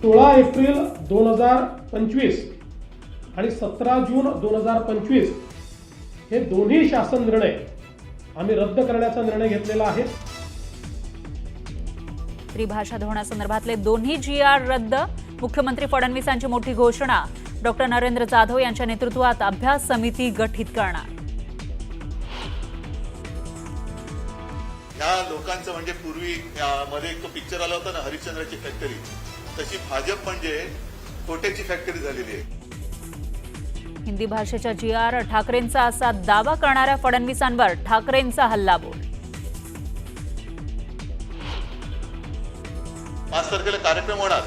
16 April 2025 आणि 17 जून 2025 हे दोन्ही शासन निर्णय आम्ही रद्द करण्याचा निर्णय घेतलेला आहे। त्रिभाषा धोरणासंदर्भातले दोन्ही GR रद्द, मुख्यमंत्री फडणवीसांची मोठी घोषणा। डॉक्टर नरेंद्र जाधव यांच्या नेतृत्वात अभ्यास समिती गठीत करणार। या लोकांचं म्हणजे पूर्वी मध्ये एक तो पिक्चर आला होता ना, हरिश्चंद्राची फॅक्टरी, तशी भाजप म्हणजे कोट्याची फॅक्टरी झालेली आहे। हिंदी भाषेच्या GR ठाकरेंचा असा दावा करणाऱ्या फडणवीसांवर ठाकरेंचा हल्लाबोल। 5 तारखेला कार्यक्रम होणार,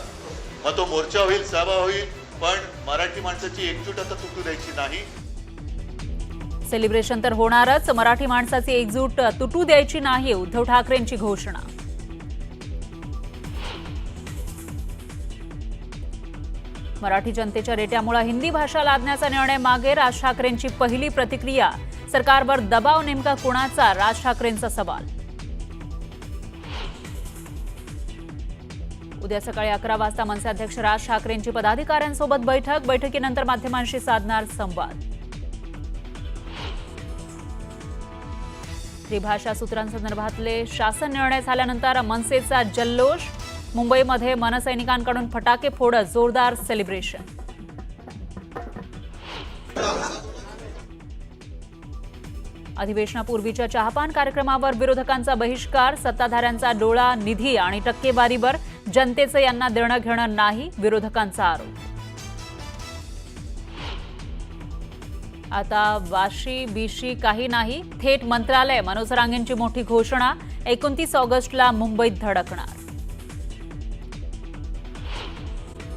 मग तो मोर्चा होईल, सभा होईल, पण मराठी माणसाची एकजूट आता तुटू द्यायची नाही। सेलिब्रेशन तर होणारच, मराठी माणसाची एकजूट तुटू द्यायची नाही, उद्धव ठाकरेंची घोषणा। मराठी जनतेच्या रेट्यामुळे हिंदी भाषा लादण्याचा निर्णय मागे, राज ठाकरेंची पहिली प्रतिक्रिया। सरकारवर दबाव नेमका कुणाचा, राज ठाकरेंचा सवाल। उद्या सकाळी 11 वाजता मनसे अध्यक्ष राज ठाकरेंची पदाधिकाऱ्यांसोबत बैठक, बैठकीनंतर माध्यमांशी साधणार संवाद। त्रिभाषा सूत्रांसंदर्भातले शासन निर्णय झाल्यानंतर मनसेचा जल्लोष, मुंबईमध्ये मनसैनिकांकडून फटाके फोडत जोरदार सेलिब्रेशन। अधिवेशनापूर्वीच्या चहापान कार्यक्रमावर विरोधकांचा बहिष्कार, सत्ताधाऱ्यांचा डोळा निधी आणि टक्केवारीवर, जनतेचं यांना देणं घेणं नाही, विरोधकांचा आरोप। आता वाशी बीशी काही नाही, थेट मंत्रालय, मनोज रांगेंची मोठी घोषणा। 29 ऑगस्टला मुंबईत धडकणार।